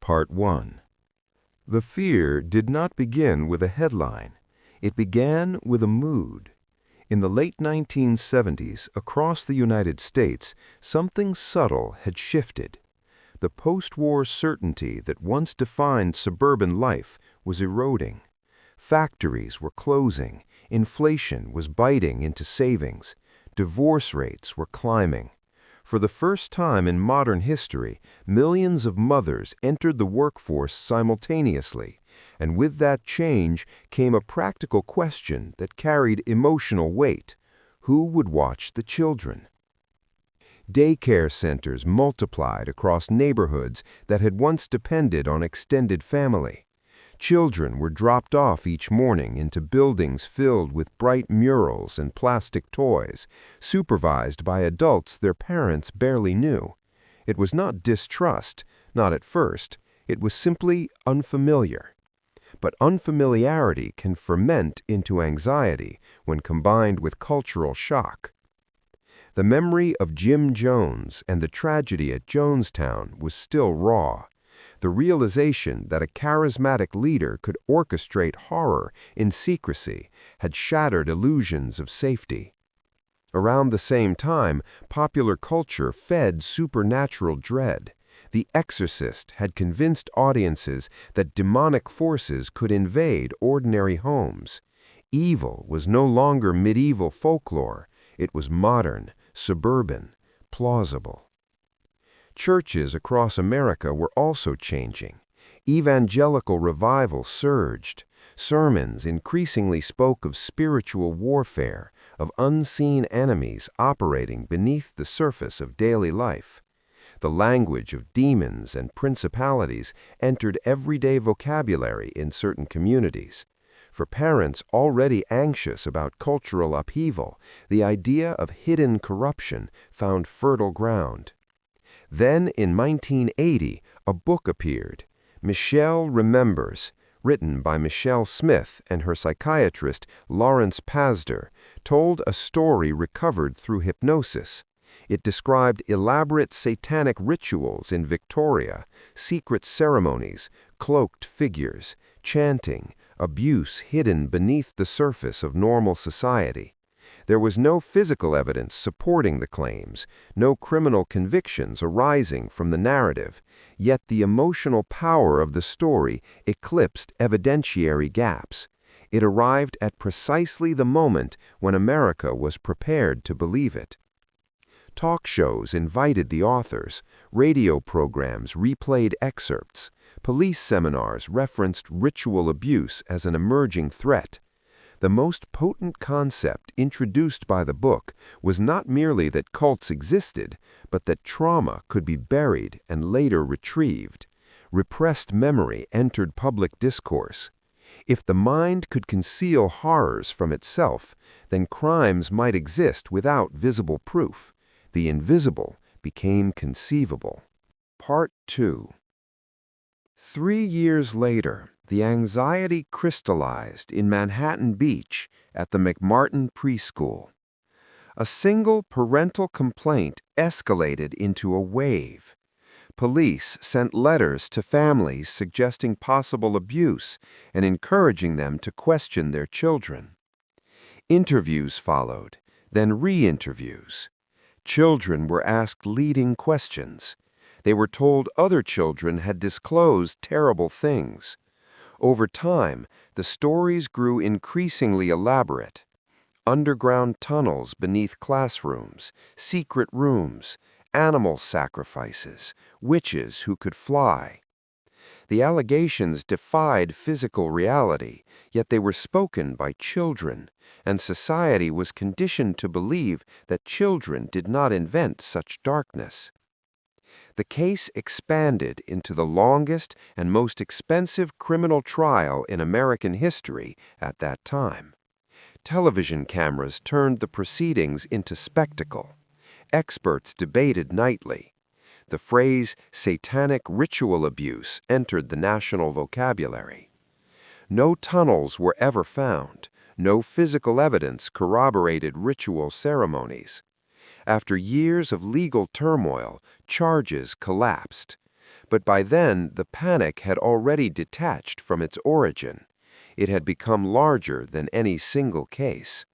Part 1. The fear did not begin with a headline. It began with a mood. In the late 1970s, across the United States, something subtle had shifted. The post-war certainty that once defined suburban life was eroding. Factories were closing, inflation was biting into savings, divorce rates were climbing. For the first time in modern history, millions of mothers entered the workforce simultaneously, and with that change came a practical question that carried emotional weight: who would watch the children? Daycare centers multiplied across neighborhoods that had once depended on extended family. Children were dropped off each morning into buildings filled with bright murals and plastic toys, supervised by adults their parents barely knew. It was not distrust, not at first. It was simply unfamiliar. But unfamiliarity can ferment into anxiety when combined with cultural shock. The memory of Jim Jones and the tragedy at Jonestown was still raw. The realization that a charismatic leader could orchestrate horror in secrecy had shattered illusions of safety. Around the same time, popular culture fed supernatural dread. The Exorcist had convinced audiences that demonic forces could invade ordinary homes. Evil was no longer medieval folklore. It was modern, suburban, plausible. Churches across America were also changing. Evangelical revival surged. Sermons increasingly spoke of spiritual warfare, of unseen enemies operating beneath the surface of daily life. The language of demons and principalities entered everyday vocabulary in certain communities. For parents already anxious about cultural upheaval, the idea of hidden corruption found fertile ground. Then, in 1980, a book appeared, Michelle Remembers, written by Michelle Smith and her psychiatrist Lawrence Pazder, told a story recovered through hypnosis. It described elaborate satanic rituals in Victoria, secret ceremonies, cloaked figures, chanting, abuse hidden beneath the surface of normal society. There was no physical evidence supporting the claims, no criminal convictions arising from the narrative, yet the emotional power of the story eclipsed evidentiary gaps. It arrived at precisely the moment when America was prepared to believe it. Talk shows invited the authors, radio programs replayed excerpts, police seminars referenced ritual abuse as an emerging threat. The most potent concept introduced by the book was not merely that cults existed, but that trauma could be buried and later retrieved. Repressed memory entered public discourse. If the mind could conceal horrors from itself, then crimes might exist without visible proof. The invisible became conceivable. Part 2. 3 years later, the anxiety crystallized in Manhattan Beach at the McMartin Preschool. A single parental complaint escalated into a wave. Police sent letters to families suggesting possible abuse and encouraging them to question their children. Interviews followed, then re-interviews. Children were asked leading questions. They were told other children had disclosed terrible things. Over time, the stories grew increasingly elaborate. Underground tunnels beneath classrooms, secret rooms, animal sacrifices, witches who could fly. The allegations defied physical reality, yet they were spoken by children, and society was conditioned to believe that children did not invent such darkness. The case expanded into the longest and most expensive criminal trial in American history at that time. Television cameras turned the proceedings into spectacle. Experts debated nightly. The phrase satanic ritual abuse entered the national vocabulary. No tunnels were ever found. No physical evidence corroborated ritual ceremonies. After years of legal turmoil, charges collapsed. But by then, the panic had already detached from its origin. It had become larger than any single case.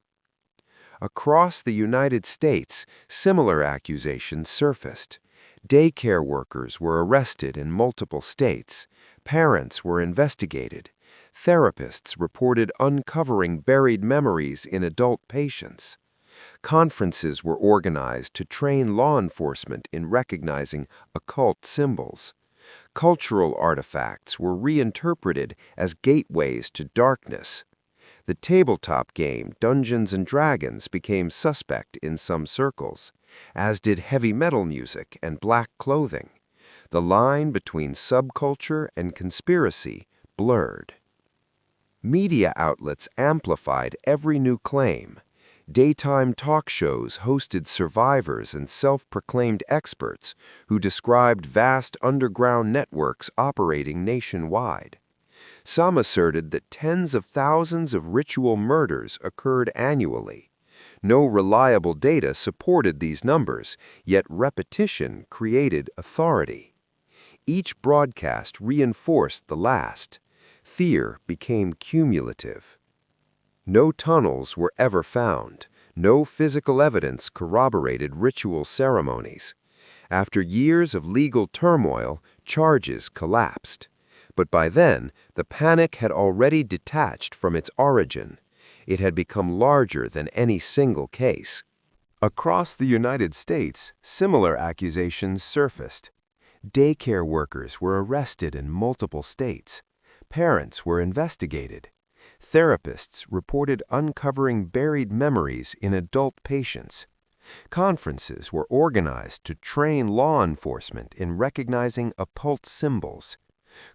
Across the United States, similar accusations surfaced. Daycare workers were arrested in multiple states. Parents were investigated. Therapists reported uncovering buried memories in adult patients. Conferences were organized to train law enforcement in recognizing occult symbols. Cultural artifacts were reinterpreted as gateways to darkness. The tabletop game Dungeons and Dragons became suspect in some circles, as did heavy metal music and black clothing. The line between subculture and conspiracy blurred. Media outlets amplified every new claim. Daytime talk shows hosted survivors and self-proclaimed experts who described vast underground networks operating nationwide. Some asserted that tens of thousands of ritual murders occurred annually. No reliable data supported these numbers, yet repetition created authority. Each broadcast reinforced the last. Fear became cumulative. No tunnels were ever found. No physical evidence corroborated ritual ceremonies. After years of legal turmoil, charges collapsed. But by then, the panic had already detached from its origin. It had become larger than any single case. Across the United States, similar accusations surfaced. Daycare workers were arrested in multiple states. Parents were investigated. Therapists reported uncovering buried memories in adult patients. Conferences were organized to train law enforcement in recognizing occult symbols.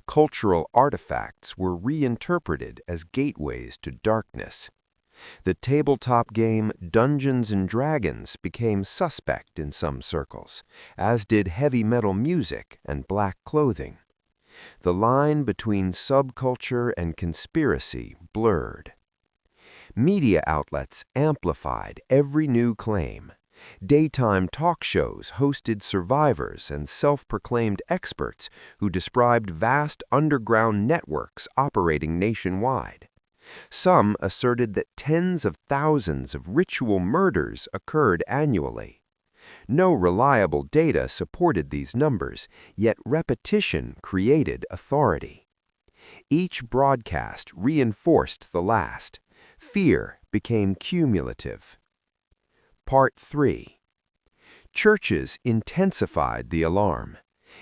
Cultural artifacts were reinterpreted as gateways to darkness. The tabletop game Dungeons and Dragons became suspect in some circles, as did heavy metal music and black clothing. The line between subculture and conspiracy blurred. Media outlets amplified every new claim. Daytime talk shows hosted survivors and self-proclaimed experts who described vast underground networks operating nationwide. Some asserted that tens of thousands of ritual murders occurred annually. No reliable data supported these numbers, yet repetition created authority. Each broadcast reinforced the last. Fear became cumulative. Part 3. Churches intensified the alarm.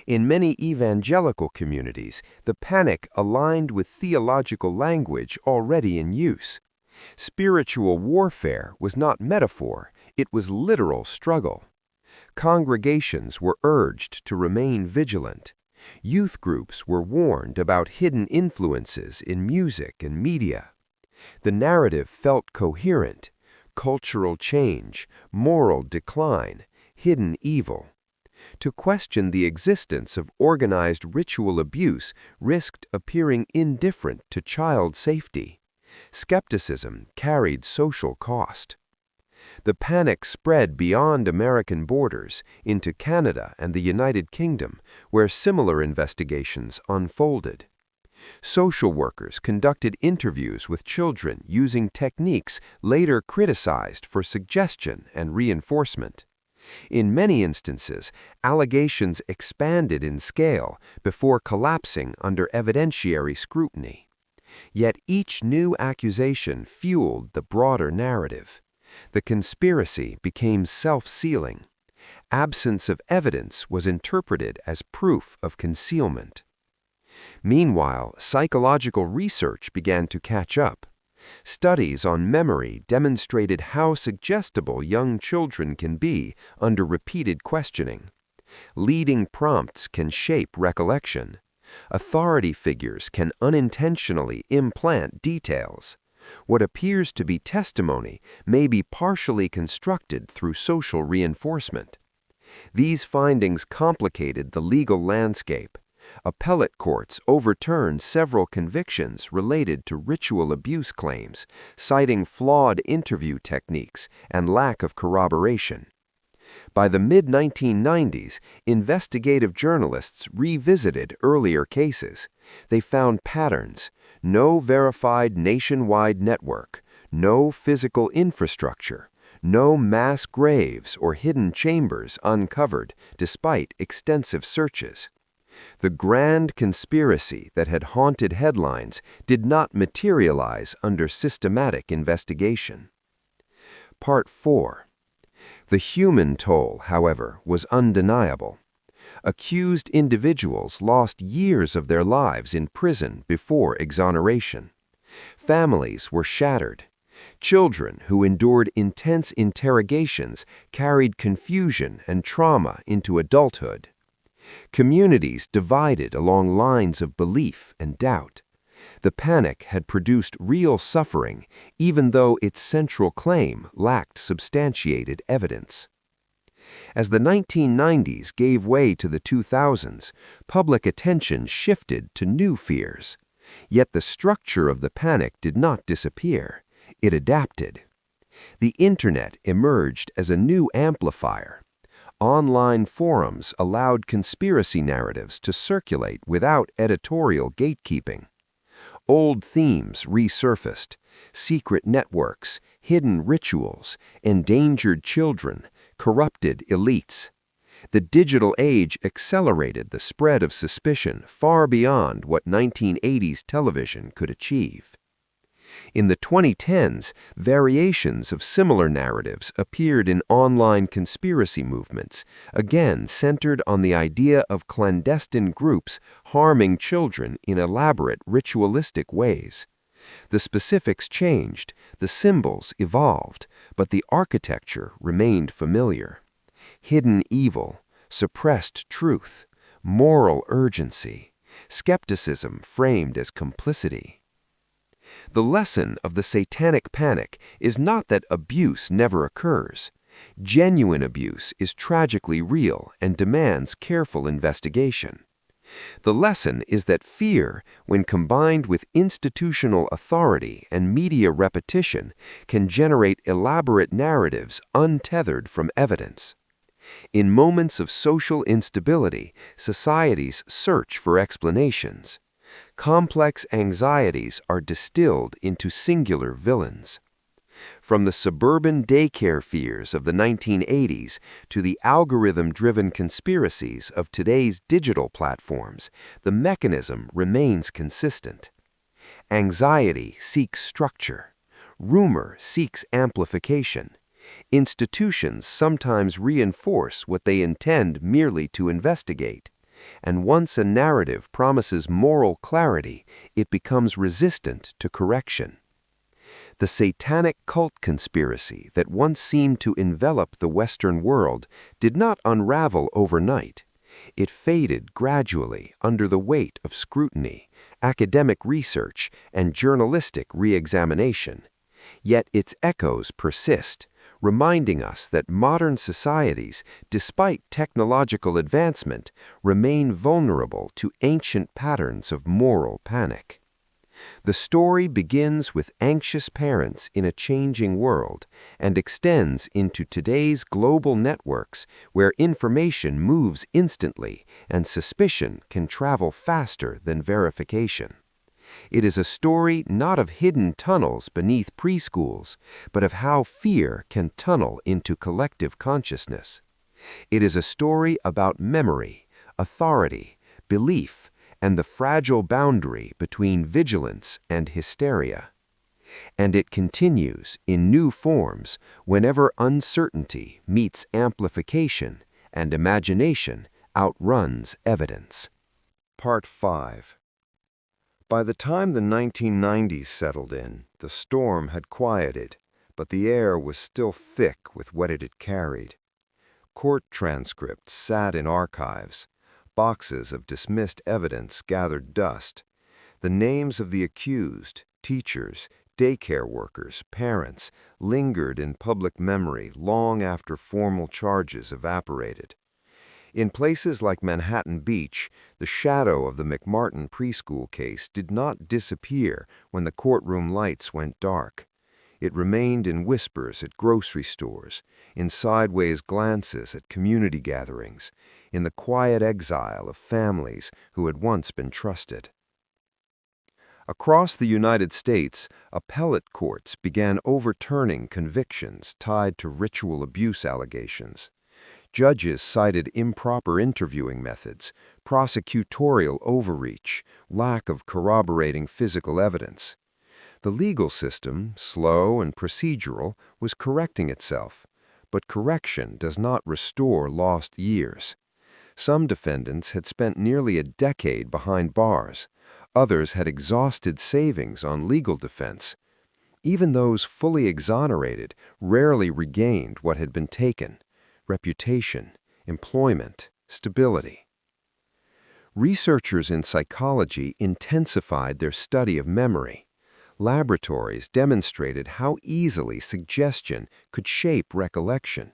In many evangelical communities, the panic aligned with theological language already in use. Spiritual warfare was not metaphor, it was literal struggle. Congregations were urged to remain vigilant. Youth groups were warned about hidden influences in music and media. The narrative felt coherent: cultural change, moral decline, hidden evil. To question the existence of organized ritual abuse risked appearing indifferent to child safety. Skepticism carried social cost. The panic spread beyond American borders into Canada and the United Kingdom, where similar investigations unfolded. Social workers conducted interviews with children using techniques later criticized for suggestion and reinforcement. In many instances, allegations expanded in scale before collapsing under evidentiary scrutiny. Yet each new accusation fueled the broader narrative. The conspiracy became self-sealing. Absence of evidence was interpreted as proof of concealment. Meanwhile, psychological research began to catch up. Studies on memory demonstrated how suggestible young children can be under repeated questioning. Leading prompts can shape recollection. Authority figures can unintentionally implant details. What appears to be testimony may be partially constructed through social reinforcement. These findings complicated the legal landscape. Appellate courts overturned several convictions related to ritual abuse claims, citing flawed interview techniques and lack of corroboration. By the mid-1990s, investigative journalists revisited earlier cases. They found patterns: no verified nationwide network, no physical infrastructure, no mass graves or hidden chambers uncovered despite extensive searches. The grand conspiracy that had haunted headlines did not materialize under systematic investigation. Part 4. The human toll, however, was undeniable. Accused individuals lost years of their lives in prison before exoneration. Families were shattered. Children who endured intense interrogations carried confusion and trauma into adulthood. Communities divided along lines of belief and doubt. The panic had produced real suffering, even though its central claim lacked substantiated evidence. As the 1990s gave way to the 2000s, public attention shifted to new fears. Yet the structure of the panic did not disappear. It adapted. The Internet emerged as a new amplifier. Online forums allowed conspiracy narratives to circulate without editorial gatekeeping. Old themes resurfaced: secret networks, hidden rituals, endangered children, corrupted elites. The digital age accelerated the spread of suspicion far beyond what 1980s television could achieve. In the 2010s, variations of similar narratives appeared in online conspiracy movements, again centered on the idea of clandestine groups harming children in elaborate ritualistic ways. The specifics changed, the symbols evolved, but the architecture remained familiar. Hidden evil, suppressed truth, moral urgency, skepticism framed as complicity. The lesson of the Satanic Panic is not that abuse never occurs. Genuine abuse is tragically real and demands careful investigation. The lesson is that fear, when combined with institutional authority and media repetition, can generate elaborate narratives untethered from evidence. In moments of social instability, societies search for explanations. Complex anxieties are distilled into singular villains. From the suburban daycare fears of the 1980s to the algorithm-driven conspiracies of today's digital platforms, the mechanism remains consistent. Anxiety seeks structure. Rumor seeks amplification. Institutions sometimes reinforce what they intend merely to investigate. And once a narrative promises moral clarity, it becomes resistant to correction. The satanic cult conspiracy that once seemed to envelop the Western world did not unravel overnight. It faded gradually under the weight of scrutiny, academic research, and journalistic re-examination. Yet its echoes persist, reminding us that modern societies, despite technological advancement, remain vulnerable to ancient patterns of moral panic. The story begins with anxious parents in a changing world and extends into today's global networks where information moves instantly and suspicion can travel faster than verification. It is a story not of hidden tunnels beneath preschools, but of how fear can tunnel into collective consciousness. It is a story about memory, authority, belief, and the fragile boundary between vigilance and hysteria. And it continues in new forms whenever uncertainty meets amplification and imagination outruns evidence. Part 5. By the time the 1990s settled in, the storm had quieted, but the air was still thick with what it had carried. Court transcripts sat in archives. Boxes of dismissed evidence gathered dust. The names of the accused, teachers, daycare workers, parents, lingered in public memory long after formal charges evaporated. In places like Manhattan Beach, the shadow of the McMartin Preschool case did not disappear when the courtroom lights went dark. It remained in whispers at grocery stores, in sideways glances at community gatherings, in the quiet exile of families who had once been trusted. Across the United States, appellate courts began overturning convictions tied to ritual abuse allegations. Judges cited improper interviewing methods, prosecutorial overreach, lack of corroborating physical evidence. The legal system, slow and procedural, was correcting itself, but correction does not restore lost years. Some defendants had spent nearly a decade behind bars. Others had exhausted savings on legal defense. Even those fully exonerated rarely regained what had been taken: reputation, employment, stability. Researchers in psychology intensified their study of memory. Laboratories demonstrated how easily suggestion could shape recollection.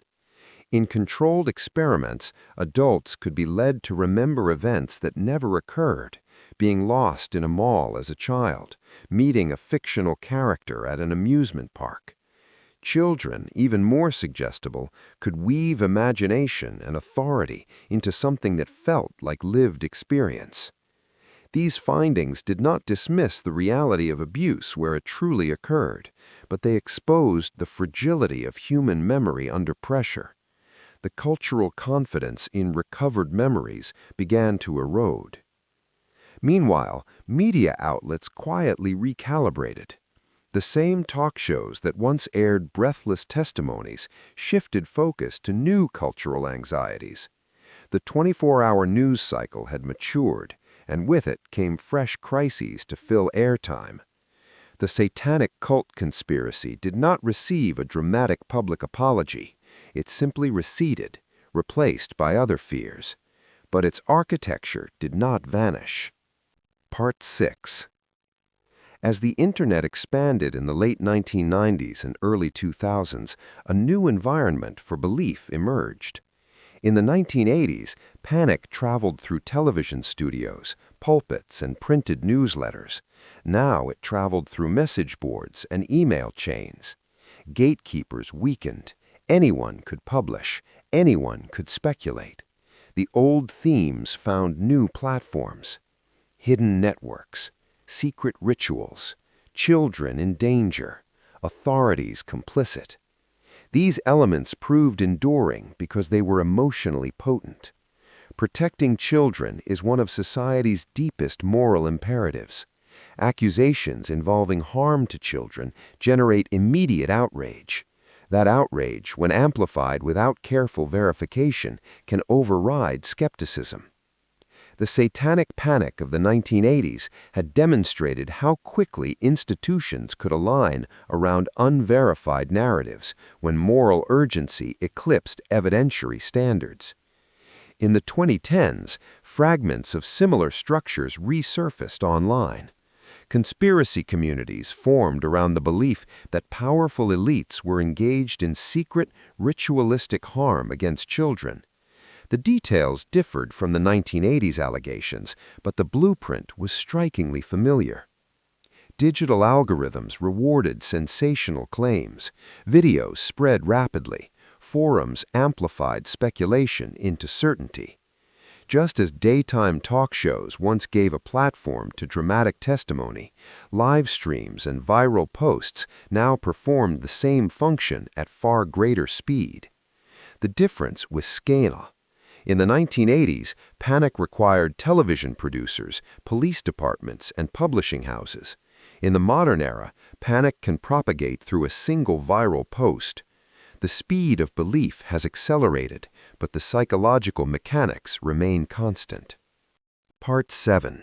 In controlled experiments, adults could be led to remember events that never occurred: being lost in a mall as a child, meeting a fictional character at an amusement park. Children, even more suggestible, could weave imagination and authority into something that felt like lived experience. These findings did not dismiss the reality of abuse where it truly occurred, but they exposed the fragility of human memory under pressure. The cultural confidence in recovered memories began to erode. Meanwhile, media outlets quietly recalibrated. The same talk shows that once aired breathless testimonies shifted focus to new cultural anxieties. The 24-hour news cycle had matured, and with it came fresh crises to fill airtime. The satanic cult conspiracy did not receive a dramatic public apology. It simply receded, replaced by other fears. But its architecture did not vanish. Part 6. As the Internet expanded in the late 1990s and early 2000s, a new environment for belief emerged. In the 1980s, panic traveled through television studios, pulpits, and printed newsletters. Now it traveled through message boards and email chains. Gatekeepers weakened. Anyone could publish. Anyone could speculate. The old themes found new platforms: hidden networks, secret rituals, children in danger, authorities complicit. These elements proved enduring because they were emotionally potent. Protecting children is one of society's deepest moral imperatives. Accusations involving harm to children generate immediate outrage. That outrage, when amplified without careful verification, can override skepticism. The Satanic Panic of the 1980s had demonstrated how quickly institutions could align around unverified narratives when moral urgency eclipsed evidentiary standards. In the 2010s, fragments of similar structures resurfaced online. Conspiracy communities formed around the belief that powerful elites were engaged in secret, ritualistic harm against children. The details differed from the 1980s allegations, but the blueprint was strikingly familiar. Digital algorithms rewarded sensational claims. Videos spread rapidly. Forums amplified speculation into certainty. Just as daytime talk shows once gave a platform to dramatic testimony, live streams and viral posts now performed the same function at far greater speed. The difference was scale. In the 1980s, panic required television producers, police departments, and publishing houses. In the modern era, panic can propagate through a single viral post. The speed of belief has accelerated, but the psychological mechanics remain constant. Part 7.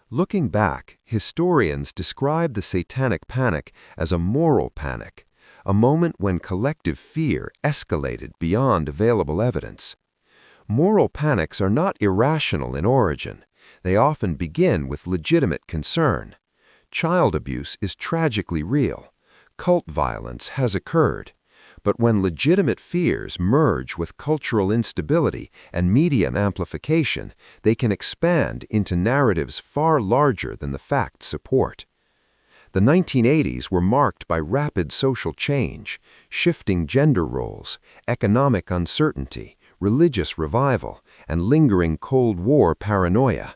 Looking back, historians describe the Satanic Panic as a moral panic, a moment when collective fear escalated beyond available evidence. Moral panics are not irrational in origin. They often begin with legitimate concern. Child abuse is tragically real. Cult violence has occurred. But when legitimate fears merge with cultural instability and media amplification, they can expand into narratives far larger than the facts support. The 1980s were marked by rapid social change, shifting gender roles, economic uncertainty, religious revival, and lingering Cold War paranoia.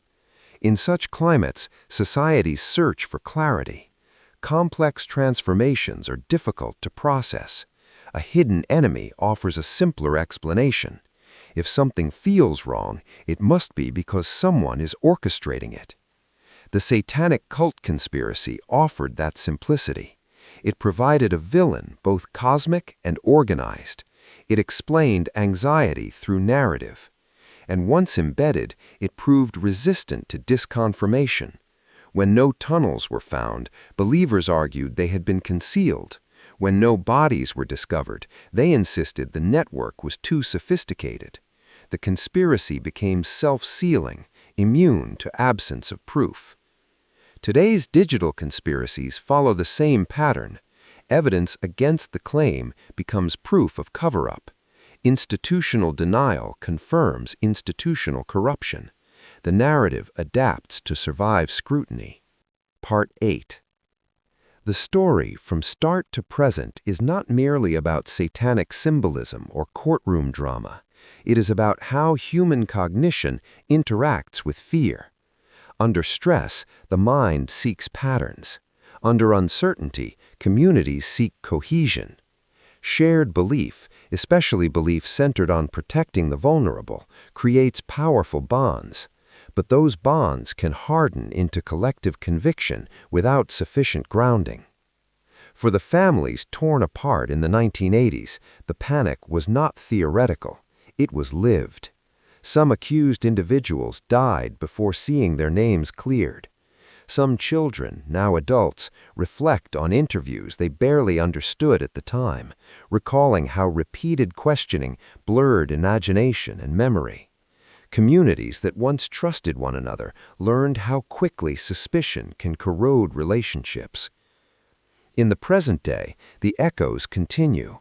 In such climates, societies search for clarity. Complex transformations are difficult to process. A hidden enemy offers a simpler explanation. If something feels wrong, it must be because someone is orchestrating it. The Satanic cult conspiracy offered that simplicity. It provided a villain both cosmic and organized. It explained anxiety through narrative. And once embedded, it proved resistant to disconfirmation. When no tunnels were found, believers argued they had been concealed. When no bodies were discovered, they insisted the network was too sophisticated. The conspiracy became self-sealing, immune to absence of proof. Today's digital conspiracies follow the same pattern. Evidence against the claim becomes proof of cover-up. Institutional denial confirms institutional corruption. The narrative adapts to survive scrutiny. Part 8. The story from start to present is not merely about satanic symbolism or courtroom drama. It is about how human cognition interacts with fear. Under stress, the mind seeks patterns. Under uncertainty, communities seek cohesion. Shared belief, especially belief centered on protecting the vulnerable, creates powerful bonds. But those bonds can harden into collective conviction without sufficient grounding. For the families torn apart in the 1980s, the panic was not theoretical. It was lived. Some accused individuals died before seeing their names cleared. Some children, now adults, reflect on interviews they barely understood at the time, recalling how repeated questioning blurred imagination and memory. Communities that once trusted one another learned how quickly suspicion can corrode relationships. In the present day, the echoes continue.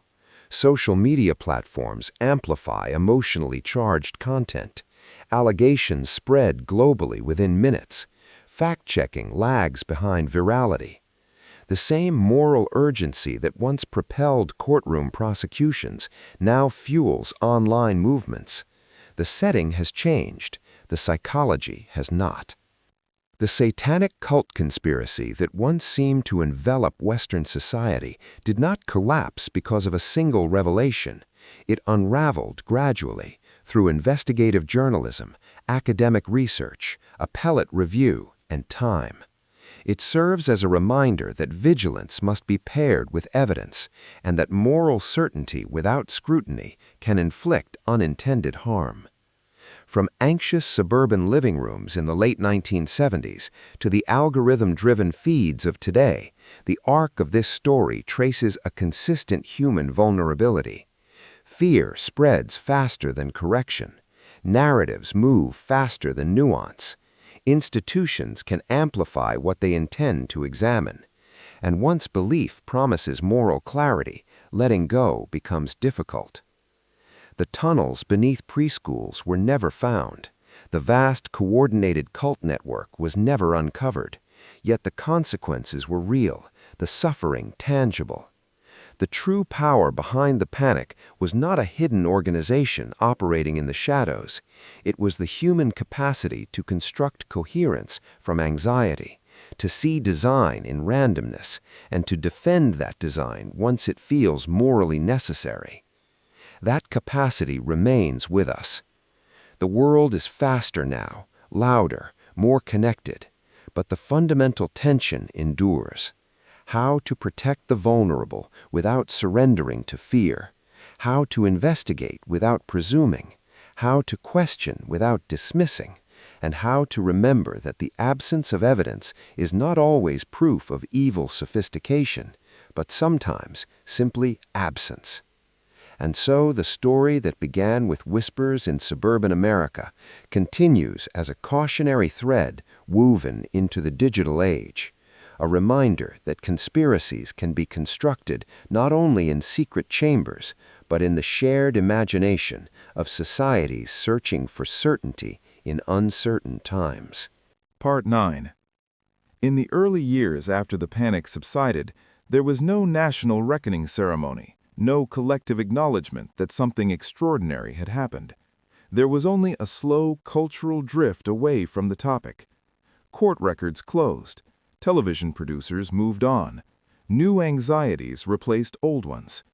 Social media platforms amplify emotionally charged content. Allegations spread globally within minutes. Fact-checking lags behind virality. The same moral urgency that once propelled courtroom prosecutions now fuels online movements. The setting has changed. The psychology has not. The satanic cult conspiracy that once seemed to envelop Western society did not collapse because of a single revelation. It unraveled gradually through investigative journalism, academic research, appellate review, and time. It serves as a reminder that vigilance must be paired with evidence, and that moral certainty without scrutiny can inflict unintended harm. From anxious suburban living rooms in the late 1970s to the algorithm-driven feeds of today, the arc of this story traces a consistent human vulnerability. Fear spreads faster than correction. Narratives move faster than nuance. Institutions can amplify what they intend to examine. And once belief promises moral clarity, letting go becomes difficult. The tunnels beneath preschools were never found. The vast coordinated cult network was never uncovered. Yet the consequences were real, the suffering tangible. The true power behind the panic was not a hidden organization operating in the shadows. It was the human capacity to construct coherence from anxiety, to see design in randomness, and to defend that design once it feels morally necessary. That capacity remains with us. The world is faster now, louder, more connected, but the fundamental tension endures. How to protect the vulnerable without surrendering to fear, how to investigate without presuming, how to question without dismissing, and how to remember that the absence of evidence is not always proof of evil sophistication, but sometimes simply absence. And so the story that began with whispers in suburban America continues as a cautionary thread woven into the digital age, a reminder that conspiracies can be constructed not only in secret chambers, but in the shared imagination of societies searching for certainty in uncertain times. Part 9. In the early years after the panic subsided, there was no national reckoning ceremony, no collective acknowledgement that something extraordinary had happened. There was only a slow cultural drift away from the topic. Court records closed. Television producers moved on. New anxieties replaced old ones.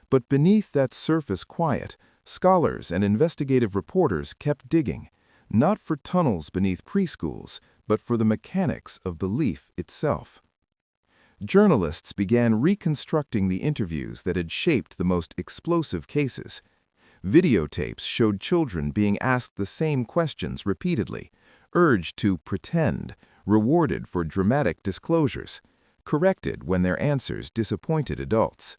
But beneath that surface quiet, scholars and investigative reporters kept digging, not for tunnels beneath preschools, but for the mechanics of belief itself. Journalists began reconstructing the interviews that had shaped the most explosive cases. Videotapes showed children being asked the same questions repeatedly, urged to pretend, rewarded for dramatic disclosures, corrected when their answers disappointed adults.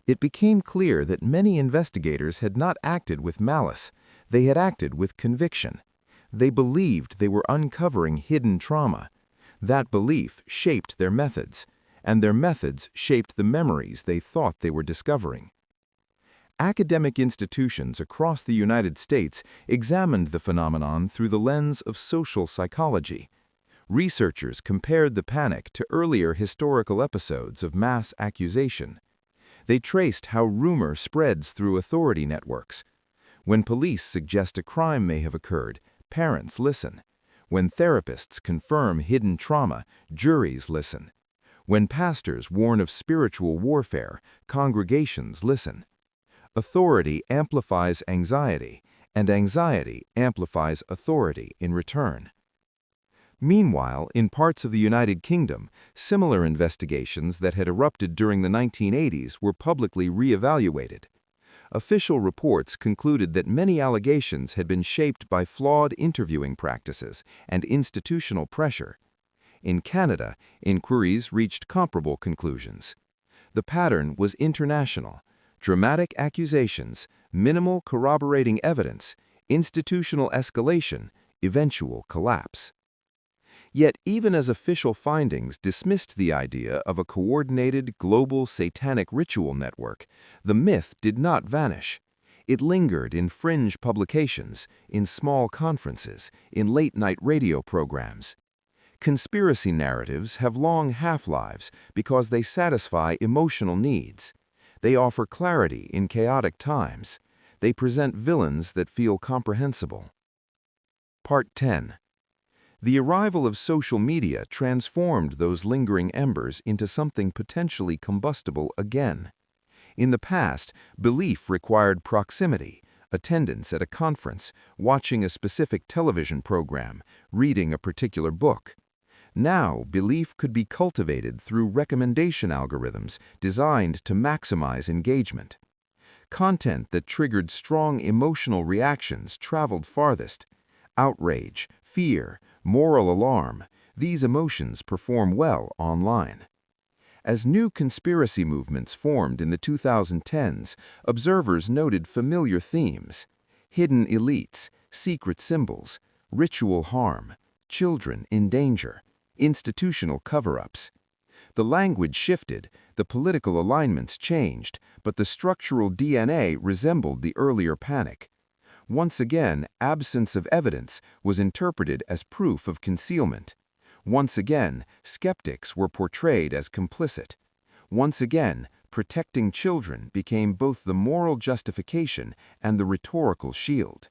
It became clear that many investigators had not acted with malice, they had acted with conviction. They believed they were uncovering hidden trauma. That belief shaped their methods, and their methods shaped the memories they thought they were discovering. Academic institutions across the United States examined the phenomenon through the lens of social psychology. Researchers compared the panic to earlier historical episodes of mass accusation. They traced how rumor spreads through authority networks. When police suggest a crime may have occurred, parents listen. When therapists confirm hidden trauma, juries listen. When pastors warn of spiritual warfare, congregations listen. Authority amplifies anxiety, and anxiety amplifies authority in return. Meanwhile, in parts of the United Kingdom, similar investigations that had erupted during the 1980s were publicly re-evaluated. Official reports concluded that many allegations had been shaped by flawed interviewing practices and institutional pressure. In Canada, inquiries reached comparable conclusions. The pattern was international: dramatic accusations, minimal corroborating evidence, institutional escalation, eventual collapse. Yet, even as official findings dismissed the idea of a coordinated global satanic ritual network, the myth did not vanish. It lingered in fringe publications, in small conferences, in late-night radio programs. Conspiracy narratives have long half-lives because they satisfy emotional needs. They offer clarity in chaotic times. They present villains that feel comprehensible. Part 10. The arrival of social media transformed those lingering embers into something potentially combustible again. In the past, belief required proximity, attendance at a conference, watching a specific television program, reading a particular book. Now, belief could be cultivated through recommendation algorithms designed to maximize engagement. Content that triggered strong emotional reactions traveled farthest. Outrage, fear, moral alarm, these emotions perform well online. As new conspiracy movements formed in the 2010s, observers noted familiar themes: hidden elites, secret symbols, ritual harm, children in danger, institutional cover-ups. The language shifted, the political alignments changed, but the structural DNA resembled the earlier panic. Once again, absence of evidence was interpreted as proof of concealment. Once again, skeptics were portrayed as complicit. Once again, protecting children became both the moral justification and the rhetorical shield.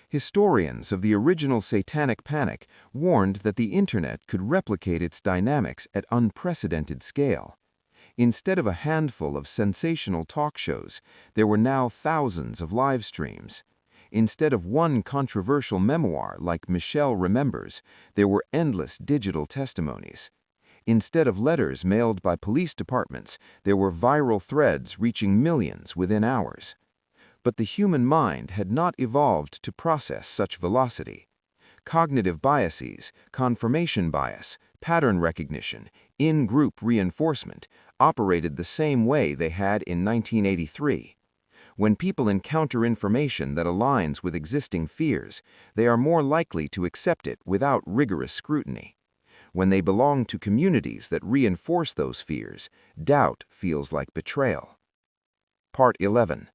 Historians of the original Satanic Panic warned that the Internet could replicate its dynamics at unprecedented scale. Instead of a handful of sensational talk shows, there were now thousands of live streams. Instead of one controversial memoir like Michelle Remembers, there were endless digital testimonies. Instead of letters mailed by police departments, there were viral threads reaching millions within hours. But the human mind had not evolved to process such velocity. Cognitive biases, confirmation bias, pattern recognition, in-group reinforcement operated the same way they had in 1983. When people encounter information that aligns with existing fears, they are more likely to accept it without rigorous scrutiny. When they belong to communities that reinforce those fears, doubt feels like betrayal. Part 11.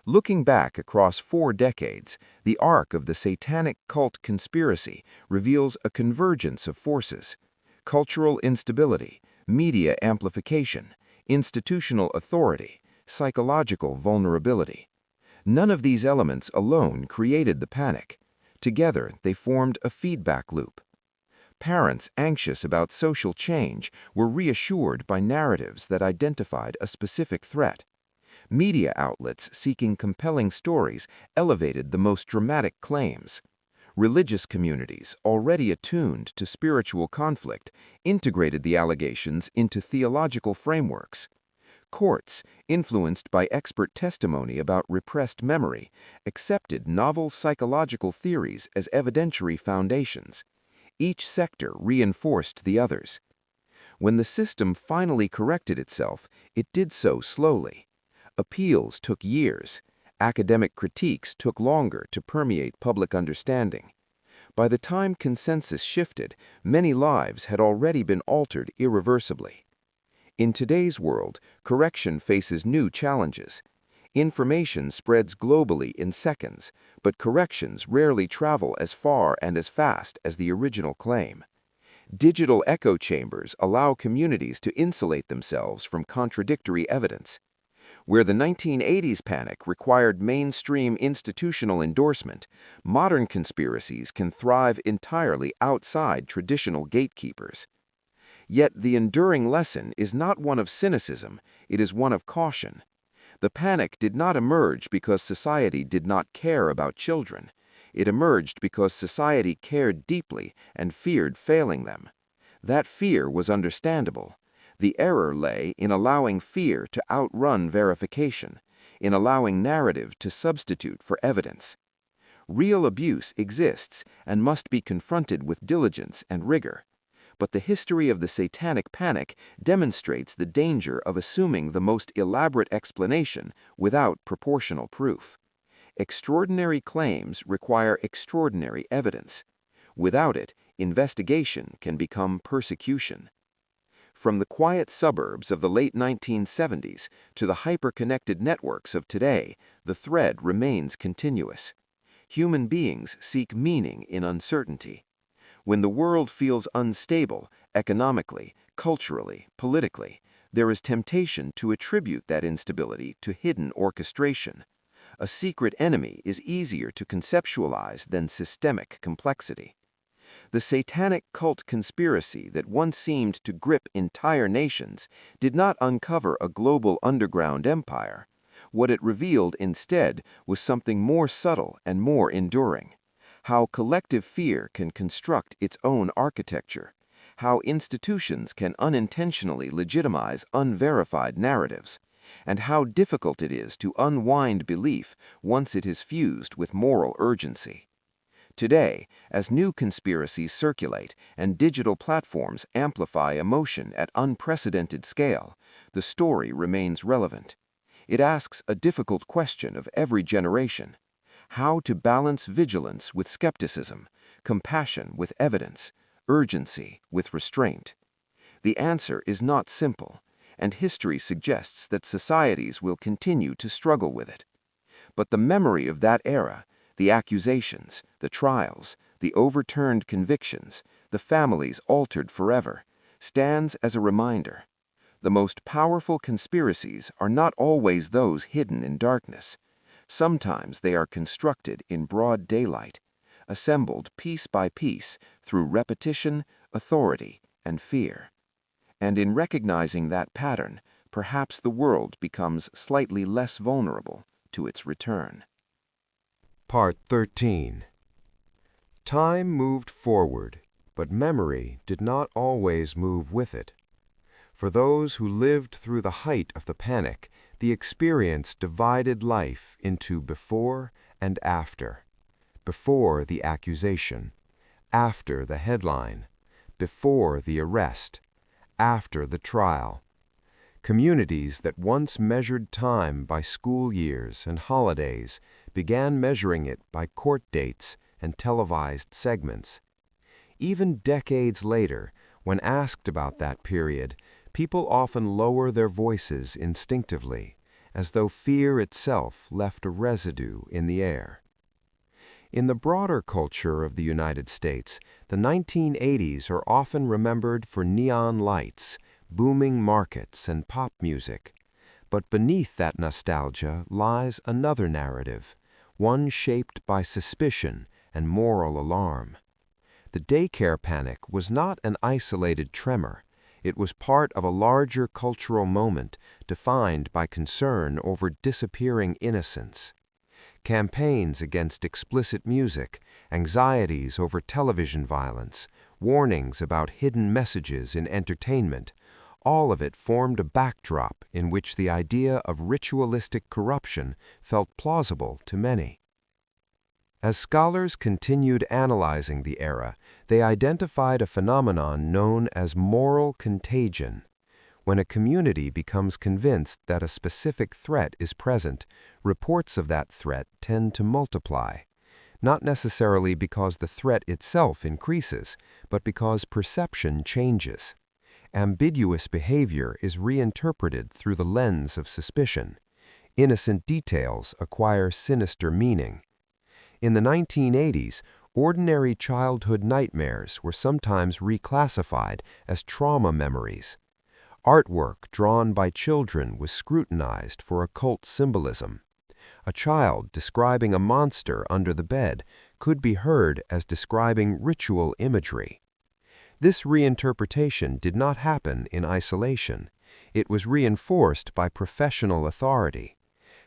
Looking back across 4 decades, the arc of the satanic cult conspiracy reveals a convergence of forces. cultural instability, media amplification, institutional authority, psychological vulnerability. None of these elements alone created the panic. Together, they formed a feedback loop. Parents anxious about social change were reassured by narratives that identified a specific threat. Media outlets seeking compelling stories elevated the most dramatic claims. Religious communities, already attuned to spiritual conflict, integrated the allegations into theological frameworks. Courts, influenced by expert testimony about repressed memory, accepted novel psychological theories as evidentiary foundations. Each sector reinforced the others. When the system finally corrected itself, it did so slowly. Appeals took years. Academic critiques took longer to permeate public understanding. By the time consensus shifted, many lives had already been altered irreversibly. In today's world, correction faces new challenges. Information spreads globally in seconds, but corrections rarely travel as far and as fast as the original claim. Digital echo chambers allow communities to insulate themselves from contradictory evidence. Where the 1980s panic required mainstream institutional endorsement, modern conspiracies can thrive entirely outside traditional gatekeepers. Yet the enduring lesson is not one of cynicism, it is one of caution. The panic did not emerge because society did not care about children. It emerged because society cared deeply and feared failing them. That fear was understandable. The error lay in allowing fear to outrun verification, in allowing narrative to substitute for evidence. Real abuse exists and must be confronted with diligence and rigor. But the history of the Satanic Panic demonstrates the danger of assuming the most elaborate explanation without proportional proof. Extraordinary claims require extraordinary evidence. Without it, investigation can become persecution. From the quiet suburbs of the late 1970s to the hyper-connected networks of today, the thread remains continuous. Human beings seek meaning in uncertainty. When the world feels unstable, economically, culturally, politically, there is temptation to attribute that instability to hidden orchestration. A secret enemy is easier to conceptualize than systemic complexity. The satanic cult conspiracy that once seemed to grip entire nations did not uncover a global underground empire. What it revealed instead was something more subtle and more enduring. How collective fear can construct its own architecture, how institutions can unintentionally legitimize unverified narratives, and how difficult it is to unwind belief once it is fused with moral urgency. Today, as new conspiracies circulate and digital platforms amplify emotion at unprecedented scale, the story remains relevant. It asks a difficult question of every generation: how to balance vigilance with skepticism, compassion with evidence, urgency with restraint. The answer is not simple, and history suggests that societies will continue to struggle with it. But the memory of that era, the accusations, the trials, the overturned convictions, the families altered forever, stands as a reminder. The most powerful conspiracies are not always those hidden in darkness. Sometimes they are constructed in broad daylight, assembled piece by piece through repetition, authority, and fear. And in recognizing that pattern, perhaps the world becomes slightly less vulnerable to its return. Part 13. Time moved forward, but memory did not always move with it. For those who lived through the height of the panic, the experience divided life into before and after. Before the accusation, after the headline, before the arrest, after the trial. Communities that once measured time by school years and holidays began measuring it by court dates and televised segments. Even decades later, when asked about that period, people often lower their voices instinctively, as though fear itself left a residue in the air. In the broader culture of the United States, the 1980s are often remembered for neon lights, booming markets, and pop music. But beneath that nostalgia lies another narrative, one shaped by suspicion and moral alarm. The daycare panic was not an isolated tremor. It was part of a larger cultural moment defined by concern over disappearing innocence. Campaigns against explicit music, anxieties over television violence, warnings about hidden messages in entertainment, all of it formed a backdrop in which the idea of ritualistic corruption felt plausible to many. As scholars continued analyzing the era, they identified a phenomenon known as moral contagion. When a community becomes convinced that a specific threat is present, reports of that threat tend to multiply, not necessarily because the threat itself increases, but because perception changes. Ambiguous behavior is reinterpreted through the lens of suspicion. Innocent details acquire sinister meaning. In the 1980s, ordinary childhood nightmares were sometimes reclassified as trauma memories. Artwork drawn by children was scrutinized for occult symbolism. A child describing a monster under the bed could be heard as describing ritual imagery. This reinterpretation did not happen in isolation. It was reinforced by professional authority.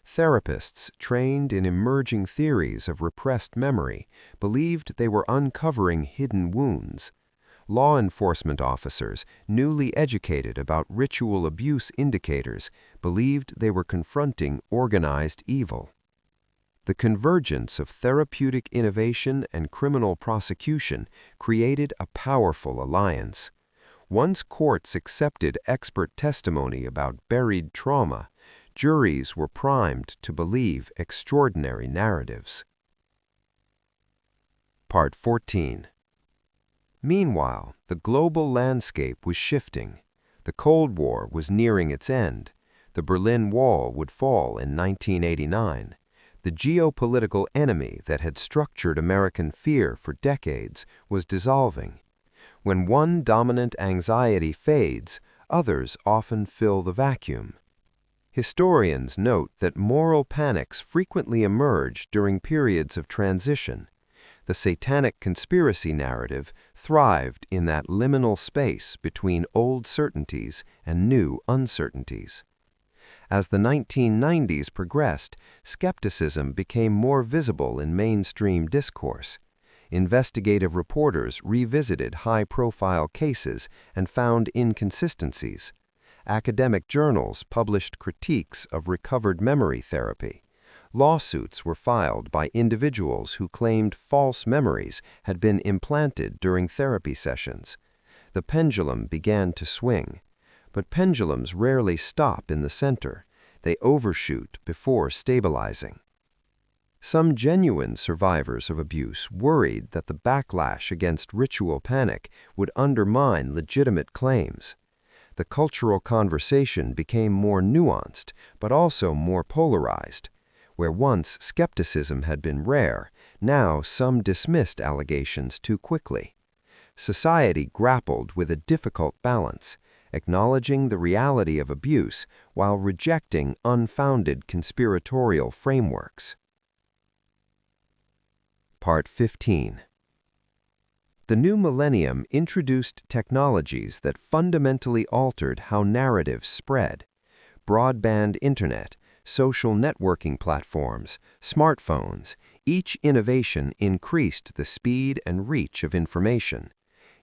Therapists trained in emerging theories of repressed memory believed they were uncovering hidden wounds. Law enforcement officers, newly educated about ritual abuse indicators, believed they were confronting organized evil. The convergence of therapeutic innovation and criminal prosecution created a powerful alliance. Once courts accepted expert testimony about buried trauma, juries were primed to believe extraordinary narratives. Part 14. Meanwhile, the global landscape was shifting. The Cold War was nearing its end. The Berlin Wall would fall in 1989. The geopolitical enemy that had structured American fear for decades was dissolving. When one dominant anxiety fades, others often fill the vacuum. Historians note that moral panics frequently emerge during periods of transition. The satanic conspiracy narrative thrived in that liminal space between old certainties and new uncertainties. As the 1990s progressed, skepticism became more visible in mainstream discourse. Investigative reporters revisited high-profile cases and found inconsistencies. Academic journals published critiques of recovered memory therapy. Lawsuits were filed by individuals who claimed false memories had been implanted during therapy sessions. The pendulum began to swing. But pendulums rarely stop in the center. They overshoot before stabilizing. Some genuine survivors of abuse worried that the backlash against ritual panic would undermine legitimate claims. The cultural conversation became more nuanced, but also more polarized. Where once skepticism had been rare, now some dismissed allegations too quickly. Society grappled with a difficult balance, acknowledging the reality of abuse while rejecting unfounded conspiratorial frameworks. Part 15. The new millennium introduced technologies that fundamentally altered how narratives spread. Broadband internet, social networking platforms, smartphones, each innovation increased the speed and reach of information.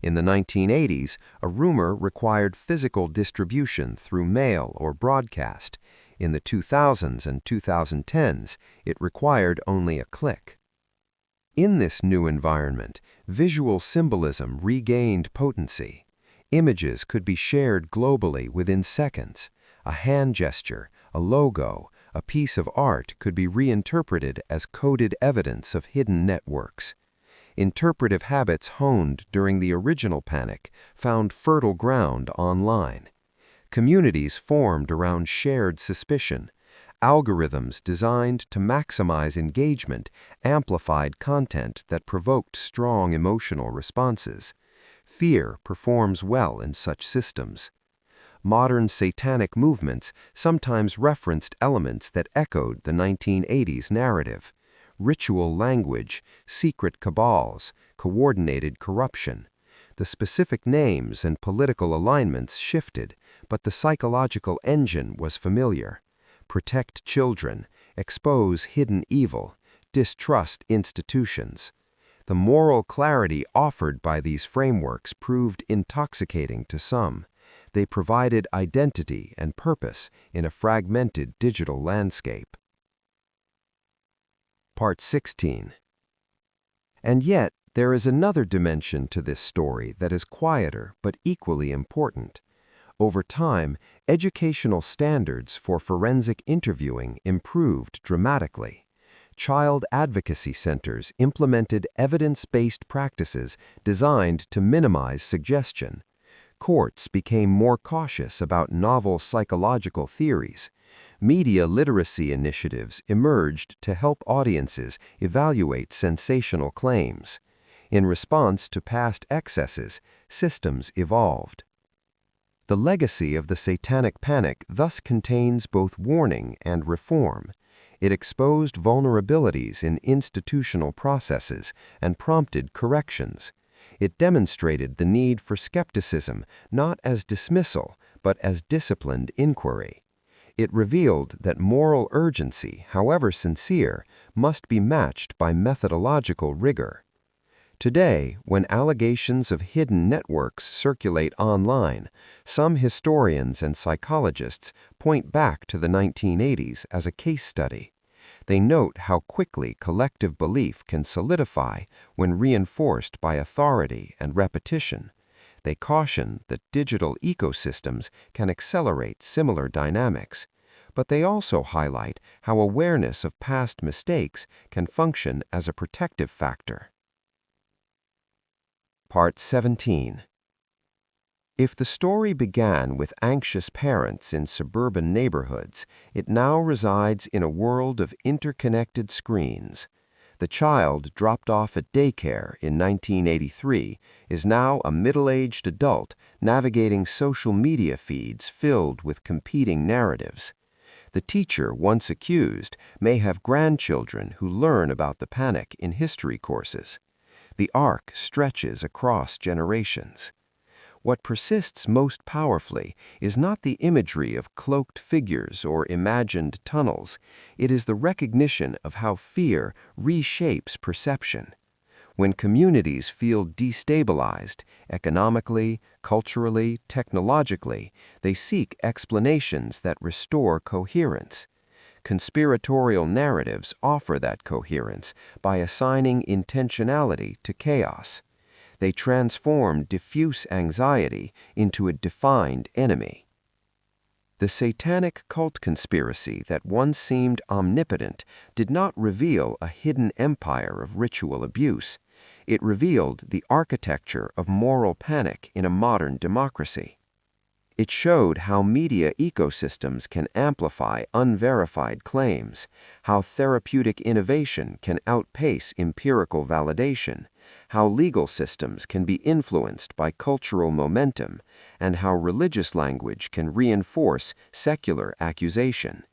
In the 1980s, a rumor required physical distribution through mail or broadcast. In the 2000s and 2010s, it required only a click. In this new environment, visual symbolism regained potency. Images could be shared globally within seconds. A hand gesture, a logo, a piece of art could be reinterpreted as coded evidence of hidden networks. Interpretive habits honed during the original panic found fertile ground online. Communities formed around shared suspicion. Algorithms designed to maximize engagement amplified content that provoked strong emotional responses. Fear performs well in such systems. Modern satanic movements sometimes referenced elements that echoed the 1980s narrative: ritual language, secret cabals, coordinated corruption. The specific names and political alignments shifted, but the psychological engine was familiar. Protect children, expose hidden evil, distrust institutions. The moral clarity offered by these frameworks proved intoxicating to some. They provided identity and purpose in a fragmented digital landscape. Part 16. And yet, there is another dimension to this story that is quieter but equally important. Over time, educational standards for forensic interviewing improved dramatically. Child advocacy centers implemented evidence-based practices designed to minimize suggestion. Courts became more cautious about novel psychological theories. Media literacy initiatives emerged to help audiences evaluate sensational claims. In response to past excesses, systems evolved. The legacy of the Satanic Panic thus contains both warning and reform. It exposed vulnerabilities in institutional processes and prompted corrections. It demonstrated the need for skepticism not as dismissal, but as disciplined inquiry. It revealed that moral urgency, however sincere, must be matched by methodological rigor. Today, when allegations of hidden networks circulate online, some historians and psychologists point back to the 1980s as a case study. They note how quickly collective belief can solidify when reinforced by authority and repetition. They caution that digital ecosystems can accelerate similar dynamics, but they also highlight how awareness of past mistakes can function as a protective factor. Part 17. If the story began with anxious parents in suburban neighborhoods, it now resides in a world of interconnected screens. The child dropped off at daycare in 1983 is now a middle-aged adult navigating social media feeds filled with competing narratives. The teacher once accused may have grandchildren who learn about the panic in history courses. The arc stretches across generations. What persists most powerfully is not the imagery of cloaked figures or imagined tunnels. It is the recognition of how fear reshapes perception. When communities feel destabilized, economically, culturally, technologically, they seek explanations that restore coherence. Conspiratorial narratives offer that coherence by assigning intentionality to chaos. They transform diffuse anxiety into a defined enemy. The satanic cult conspiracy that once seemed omnipotent did not reveal a hidden empire of ritual abuse. It revealed the architecture of moral panic in a modern democracy. It showed how media ecosystems can amplify unverified claims, how therapeutic innovation can outpace empirical validation, how legal systems can be influenced by cultural momentum, and how religious language can reinforce secular accusation.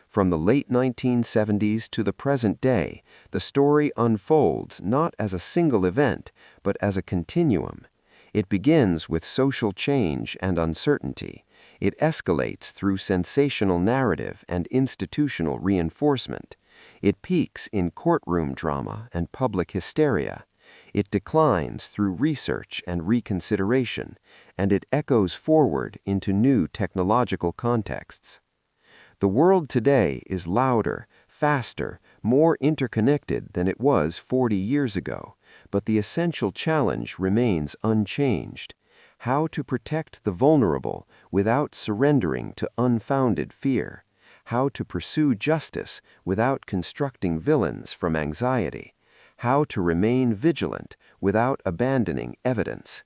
From the late 1970s to the present day, the story unfolds not as a single event, but as a continuum. It begins with social change and uncertainty. It escalates through sensational narrative and institutional reinforcement. It peaks in courtroom drama and public hysteria. It declines through research and reconsideration, and it echoes forward into new technological contexts. The world today is louder, faster, more interconnected than it was 40 years ago, but the essential challenge remains unchanged: how to protect the vulnerable without surrendering to unfounded fear, how to pursue justice without constructing villains from anxiety, how to remain vigilant without abandoning evidence.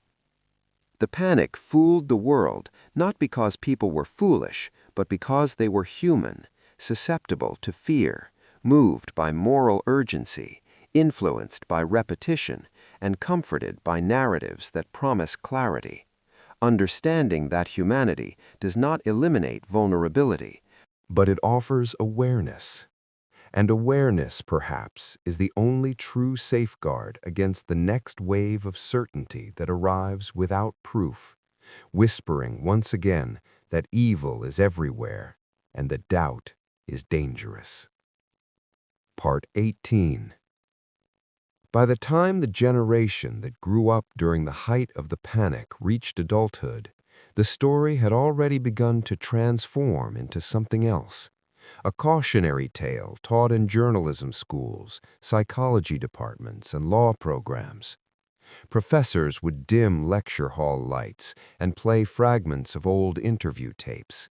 The panic fooled the world not because people were foolish, but because they were human, susceptible to fear, moved by moral urgency, influenced by repetition, and comforted by narratives that promise clarity. Understanding that humanity does not eliminate vulnerability, but it offers awareness. And awareness, perhaps, is the only true safeguard against the next wave of certainty that arrives without proof, whispering once again that evil is everywhere and that doubt is dangerous. Part 18. By the time the generation that grew up during the height of the panic reached adulthood, the story had already begun to transform into something else. A cautionary tale taught in journalism schools, psychology departments, and law programs. Professors would dim lecture hall lights and play fragments of old interview tapes.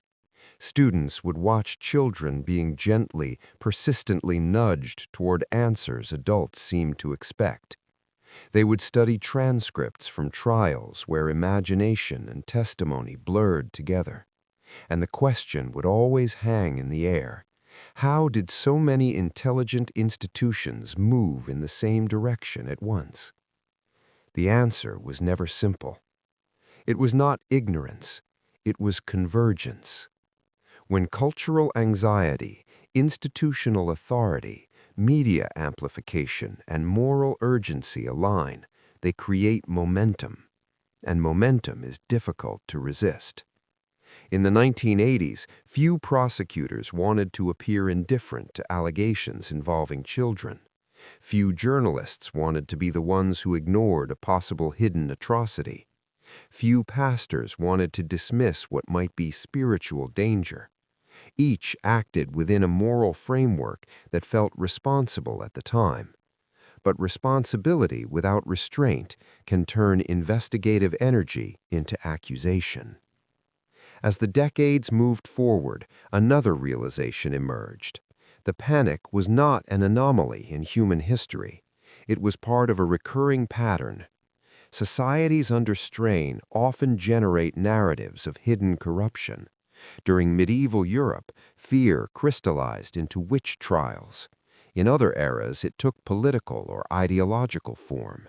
Students would watch children being gently, persistently nudged toward answers adults seemed to expect. They would study transcripts from trials where imagination and testimony blurred together. And the question would always hang in the air. How did so many intelligent institutions move in the same direction at once? The answer was never simple. It was not ignorance, it was convergence. When cultural anxiety, institutional authority, media amplification, and moral urgency align, they create momentum. And momentum is difficult to resist. In the 1980s, few prosecutors wanted to appear indifferent to allegations involving children. Few journalists wanted to be the ones who ignored a possible hidden atrocity. Few pastors wanted to dismiss what might be spiritual danger. Each acted within a moral framework that felt responsible at the time. But responsibility without restraint can turn investigative energy into accusation. As the decades moved forward, another realization emerged. The panic was not an anomaly in human history. It was part of a recurring pattern. Societies under strain often generate narratives of hidden corruption. During medieval Europe, fear crystallized into witch trials. In other eras, it took political or ideological form.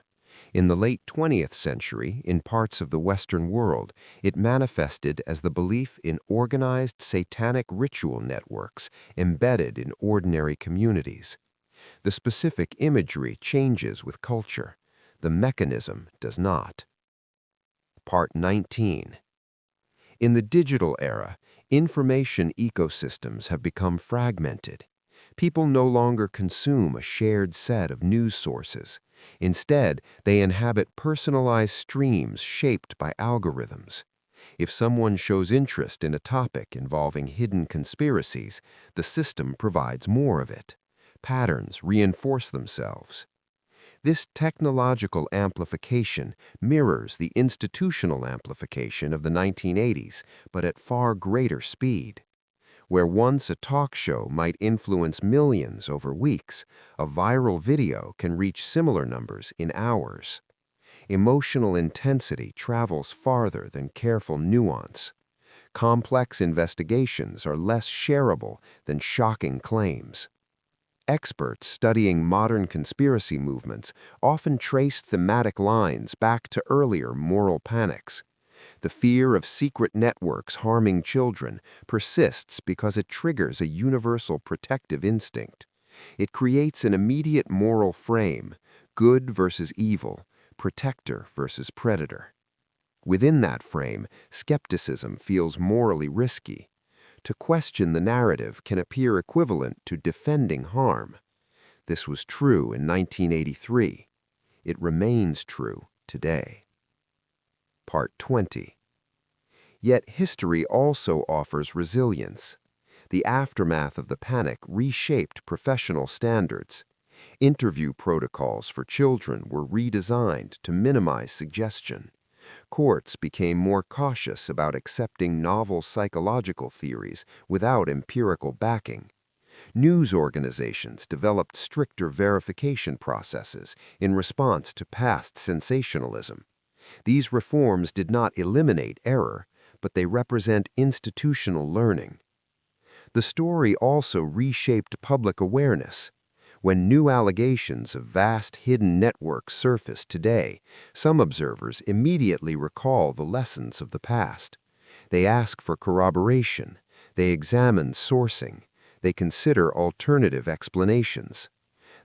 In the late 20th century, in parts of the Western world, it manifested as the belief in organized satanic ritual networks embedded in ordinary communities. The specific imagery changes with culture. The mechanism does not. Part 19. In the digital era, information ecosystems have become fragmented. People no longer consume a shared set of news sources. Instead, they inhabit personalized streams shaped by algorithms. If someone shows interest in a topic involving hidden conspiracies, the system provides more of it. Patterns reinforce themselves. This technological amplification mirrors the institutional amplification of the 1980s, but at far greater speed. Where once a talk show might influence millions over weeks, a viral video can reach similar numbers in hours. Emotional intensity travels farther than careful nuance. Complex investigations are less shareable than shocking claims. Experts studying modern conspiracy movements often trace thematic lines back to earlier moral panics. The fear of secret networks harming children persists because it triggers a universal protective instinct. It creates an immediate moral frame, good versus evil, protector versus predator. Within that frame, skepticism feels morally risky. To question the narrative can appear equivalent to defending harm. This was true in 1983. It remains true today. Part 20. Yet history also offers resilience. The aftermath of the panic reshaped professional standards. Interview protocols for children were redesigned to minimize suggestion. Courts became more cautious about accepting novel psychological theories without empirical backing. News organizations developed stricter verification processes in response to past sensationalism. These reforms did not eliminate error, but they represent institutional learning. The story also reshaped public awareness. When new allegations of vast hidden networks surface today, some observers immediately recall the lessons of the past. They ask for corroboration, they examine sourcing, they consider alternative explanations.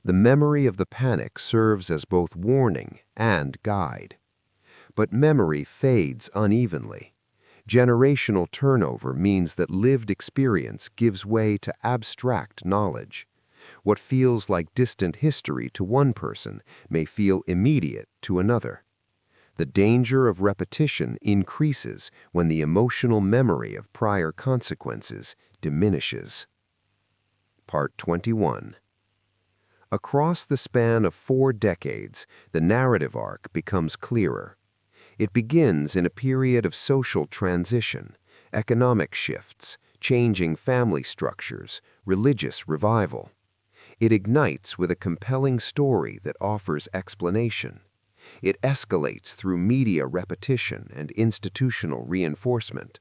The memory of the panic serves as both warning and guide. But memory fades unevenly. Generational turnover means that lived experience gives way to abstract knowledge. What feels like distant history to one person may feel immediate to another. The danger of repetition increases when the emotional memory of prior consequences diminishes. Part 21. Across the span of 4 decades, the narrative arc becomes clearer. It begins in a period of social transition, economic shifts, changing family structures, religious revival. It ignites with a compelling story that offers explanation. It escalates through media repetition and institutional reinforcement.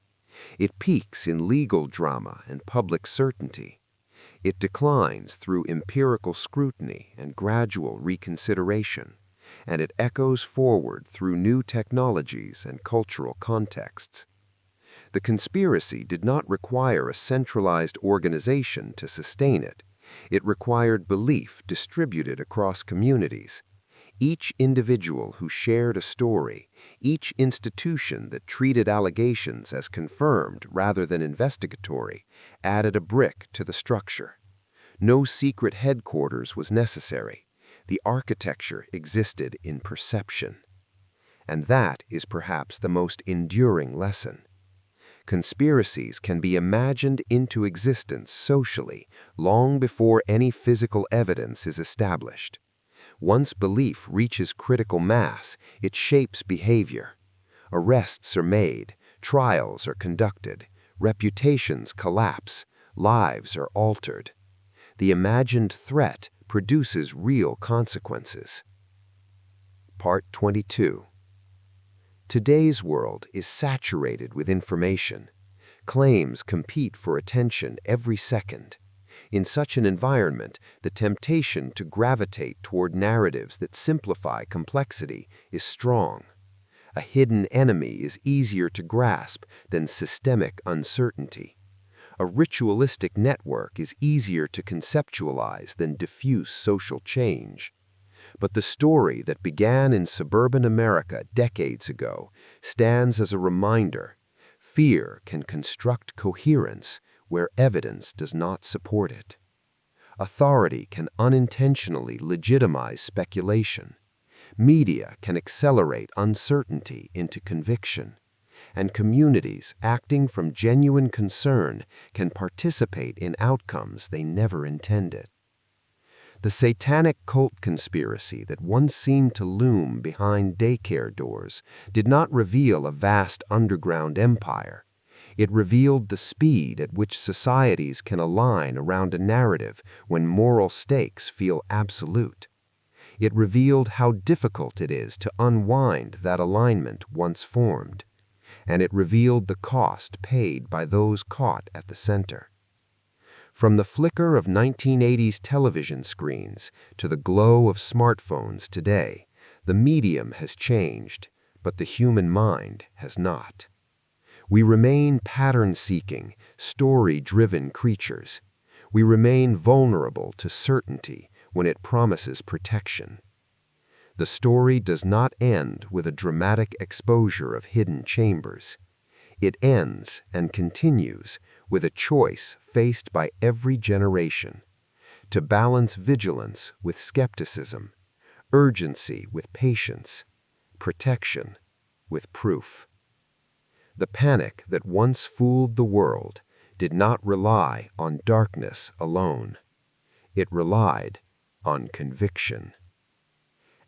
It peaks in legal drama and public certainty. It declines through empirical scrutiny and gradual reconsideration. And it echoes forward through new technologies and cultural contexts. The conspiracy did not require a centralized organization to sustain it. It required belief distributed across communities. Each individual who shared a story, each institution that treated allegations as confirmed rather than investigatory, added a brick to the structure. No secret headquarters was necessary. The architecture existed in perception. And that is perhaps the most enduring lesson. Conspiracies can be imagined into existence socially long before any physical evidence is established. Once belief reaches critical mass, it shapes behavior. Arrests are made, trials are conducted, reputations collapse, lives are altered. The imagined threat produces real consequences. Part 22. Today's world is saturated with information. Claims compete for attention every second. In such an environment, the temptation to gravitate toward narratives that simplify complexity is strong. A hidden enemy is easier to grasp than systemic uncertainty. A ritualistic network is easier to conceptualize than diffuse social change. But the story that began in suburban America decades ago stands as a reminder. Fear can construct coherence where evidence does not support it. Authority can unintentionally legitimize speculation. Media can accelerate uncertainty into conviction. And communities acting from genuine concern can participate in outcomes they never intended. The satanic cult conspiracy that once seemed to loom behind daycare doors did not reveal a vast underground empire. It revealed the speed at which societies can align around a narrative when moral stakes feel absolute. It revealed how difficult it is to unwind that alignment once formed. And it revealed the cost paid by those caught at the center. From the flicker of 1980s television screens to the glow of smartphones today, the medium has changed, but the human mind has not. We remain pattern-seeking, story-driven creatures. We remain vulnerable to certainty when it promises protection. The story does not end with a dramatic exposure of hidden chambers. It ends and continues with a choice faced by every generation: to balance vigilance with skepticism, urgency with patience, protection with proof. The panic that once fooled the world did not rely on darkness alone. It relied on conviction.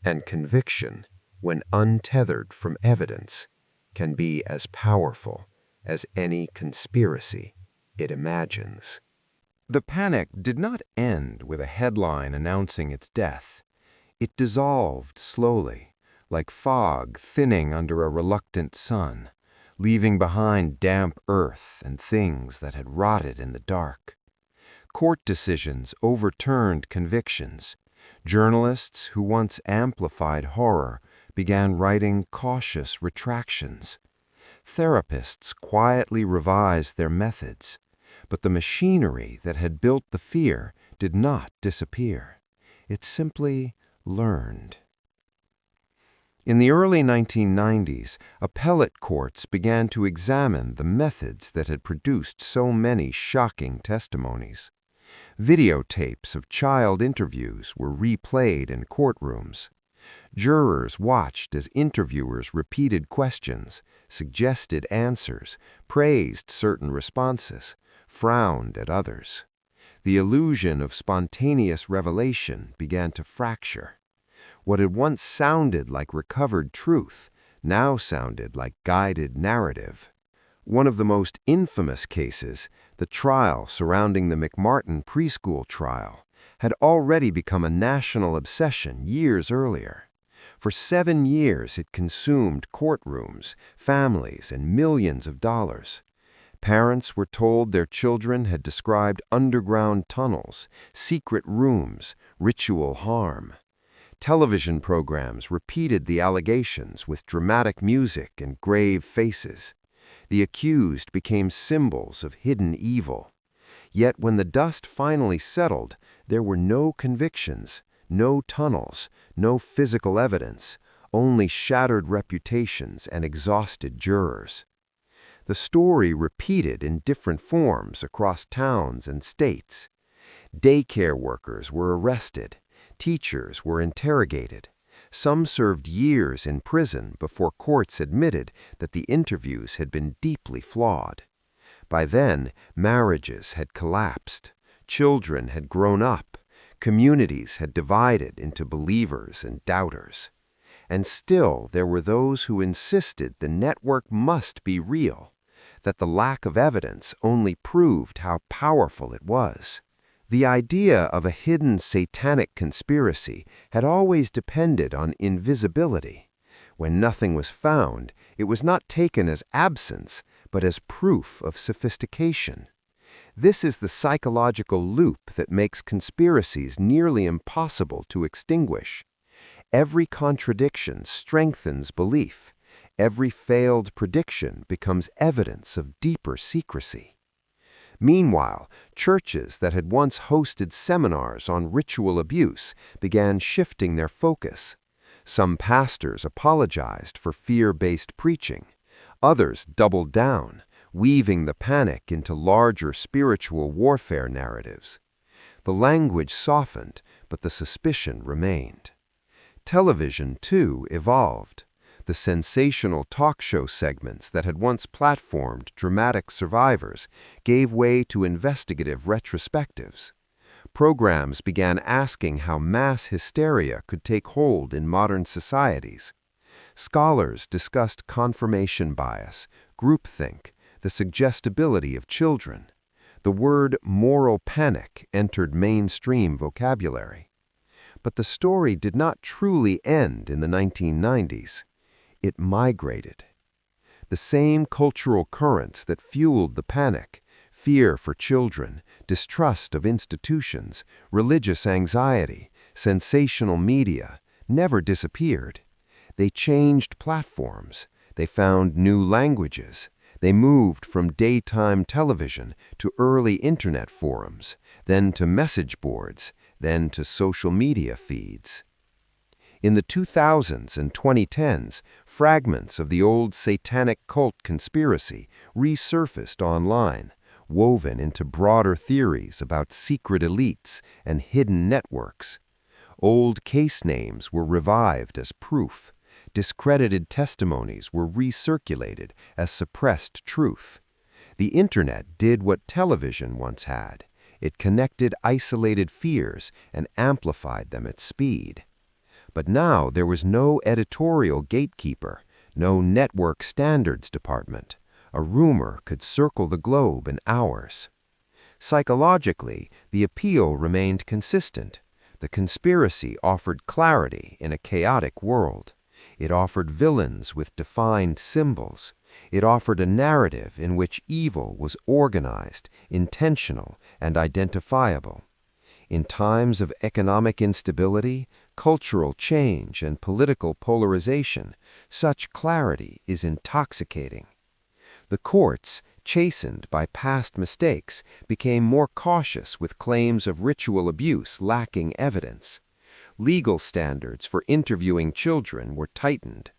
And conviction, when untethered from evidence, can be as powerful as any conspiracy it imagines. The panic did not end with a headline announcing its death. It dissolved slowly, like fog thinning under a reluctant sun, leaving behind damp earth and things that had rotted in the dark. Court decisions overturned convictions. Journalists who once amplified horror began writing cautious retractions. Therapists quietly revised their methods, but the machinery that had built the fear did not disappear. It simply learned. In the early 1990s, appellate courts began to examine the methods that had produced so many shocking testimonies. Videotapes of child interviews were replayed in courtrooms. Jurors watched as interviewers repeated questions, suggested answers, praised certain responses, frowned at others. The illusion of spontaneous revelation began to fracture. What had once sounded like recovered truth now sounded like guided narrative. One of the most infamous cases, the trial surrounding the McMartin Preschool trial, had already become a national obsession years earlier. For 7 years it consumed courtrooms, families, and millions of dollars. Parents were told their children had described underground tunnels, secret rooms, ritual harm. Television programs repeated the allegations with dramatic music and grave faces. The accused became symbols of hidden evil. Yet when the dust finally settled, there were no convictions, no tunnels, no physical evidence, only shattered reputations and exhausted jurors. The story repeated in different forms across towns and states. Daycare workers were arrested. Teachers were interrogated. Some served years in prison before courts admitted that the interviews had been deeply flawed. By then, marriages had collapsed. Children had grown up. Communities had divided into believers and doubters. And still there were those who insisted the network must be real, that the lack of evidence only proved how powerful it was. The idea of a hidden satanic conspiracy had always depended on invisibility. When nothing was found, it was not taken as absence, but as proof of sophistication. This is the psychological loop that makes conspiracies nearly impossible to extinguish. Every contradiction strengthens belief. Every failed prediction becomes evidence of deeper secrecy. Meanwhile, churches that had once hosted seminars on ritual abuse began shifting their focus. Some pastors apologized for fear-based preaching. Others doubled down, weaving the panic into larger spiritual warfare narratives. The language softened, but the suspicion remained. Television, too, evolved. The sensational talk show segments that had once platformed dramatic survivors gave way to investigative retrospectives. Programs began asking how mass hysteria could take hold in modern societies. Scholars discussed confirmation bias, groupthink, the suggestibility of children. The word moral panic entered mainstream vocabulary. But the story did not truly end in the 1990s. It migrated. The same cultural currents that fueled the panic, fear for children, distrust of institutions, religious anxiety, sensational media, never disappeared. They changed platforms. They found new languages. They moved from daytime television to early internet forums, then to message boards, then to social media feeds. In the 2000s and 2010s, fragments of the old satanic cult conspiracy resurfaced online, woven into broader theories about secret elites and hidden networks. Old case names were revived as proof. Discredited testimonies were recirculated as suppressed truth. The Internet did what television once had. It connected isolated fears and amplified them at speed. But now there was no editorial gatekeeper, no network standards department. A rumor could circle the globe in hours. Psychologically, the appeal remained consistent. The conspiracy offered clarity in a chaotic world. It offered villains with defined symbols. It offered a narrative in which evil was organized, intentional, and identifiable. In times of economic instability, cultural change, and political polarization, such clarity is intoxicating. The courts, chastened by past mistakes, became more cautious with claims of ritual abuse lacking evidence. Legal standards for interviewing children were tightened.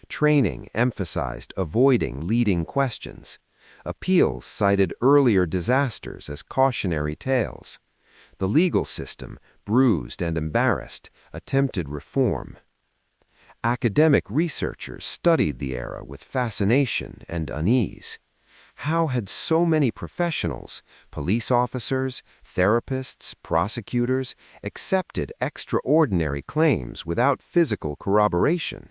Training emphasized avoiding leading questions. Appeals cited earlier disasters as cautionary tales. The legal system, bruised and embarrassed, attempted reform. Academic researchers studied the era with fascination and unease. How had so many professionals, police officers, therapists, prosecutors, accepted extraordinary claims without physical corroboration?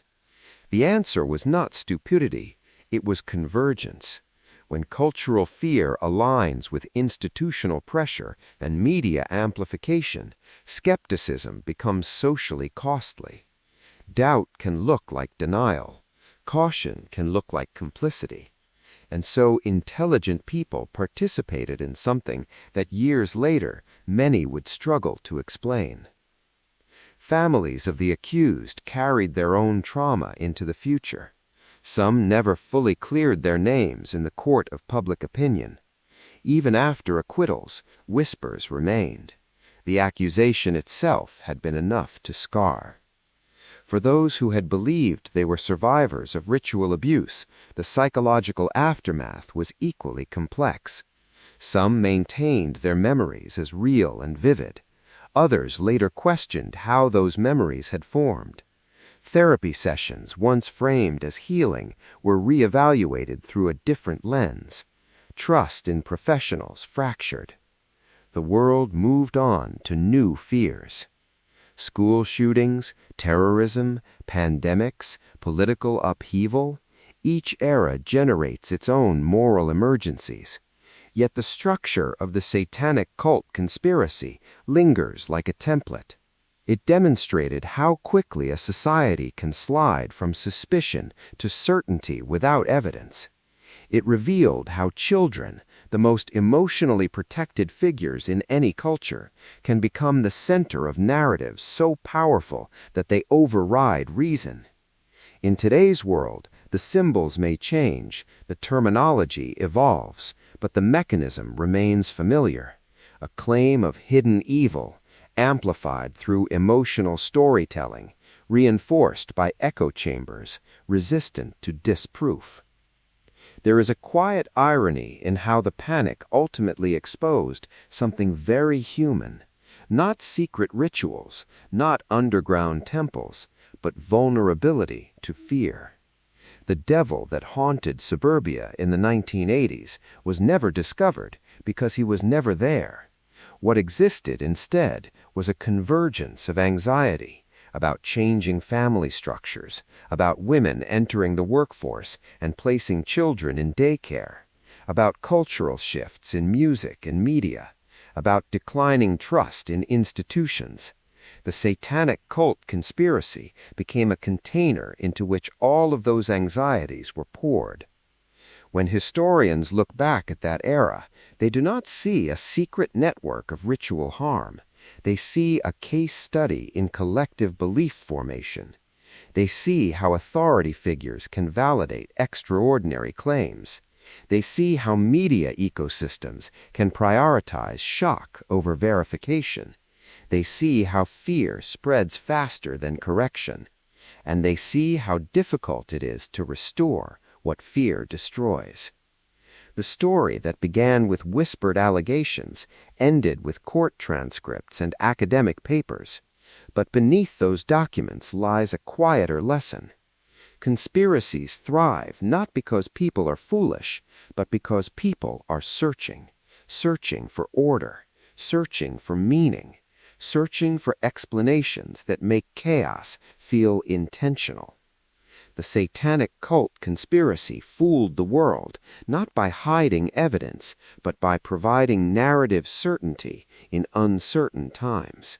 The answer was not stupidity, it was convergence. When cultural fear aligns with institutional pressure and media amplification, skepticism becomes socially costly. Doubt can look like denial. Caution can look like complicity. And so intelligent people participated in something that years later many would struggle to explain. Families of the accused carried their own trauma into the future. Some never fully cleared their names in the court of public opinion. Even after acquittals, whispers remained. The accusation itself had been enough to scar. For those who had believed they were survivors of ritual abuse, the psychological aftermath was equally complex. Some maintained their memories as real and vivid. Others later questioned how those memories had formed. Therapy sessions, once framed as healing, were reevaluated through a different lens. Trust in professionals fractured. The world moved on to new fears. School shootings, terrorism, pandemics, political upheaval, each era generates its own moral emergencies. Yet the structure of the satanic cult conspiracy lingers like a template. It demonstrated how quickly a society can slide from suspicion to certainty without evidence. It revealed how children, the most emotionally protected figures in any culture, can become the center of narratives so powerful that they override reason. In today's world, the symbols may change, the terminology evolves, but the mechanism remains familiar. A claim of hidden evil, amplified through emotional storytelling, reinforced by echo chambers, resistant to disproof. There is a quiet irony in how the panic ultimately exposed something very human, not secret rituals, not underground temples, but vulnerability to fear. The devil that haunted suburbia in the 1980s was never discovered because he was never there. What existed instead was a convergence of anxiety about changing family structures, about women entering the workforce and placing children in daycare, about cultural shifts in music and media, about declining trust in institutions. The satanic cult conspiracy became a container into which all of those anxieties were poured. When historians look back at that era, they do not see a secret network of ritual harm. They see a case study in collective belief formation. They see how authority figures can validate extraordinary claims. They see how media ecosystems can prioritize shock over verification. They see how fear spreads faster than correction. And they see how difficult it is to restore what fear destroys. The story that began with whispered allegations ended with court transcripts and academic papers. But beneath those documents lies a quieter lesson. Conspiracies thrive not because people are foolish, but because people are searching for order, searching for meaning, searching for explanations that make chaos feel intentional. The satanic cult conspiracy fooled the world, not by hiding evidence, but by providing narrative certainty in uncertain times.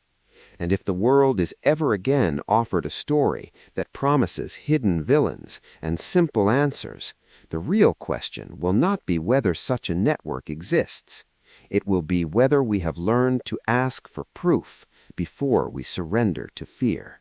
And if the world is ever again offered a story that promises hidden villains and simple answers, The real question will not be whether such a network exists. It will be whether we have learned to ask for proof before we surrender to fear.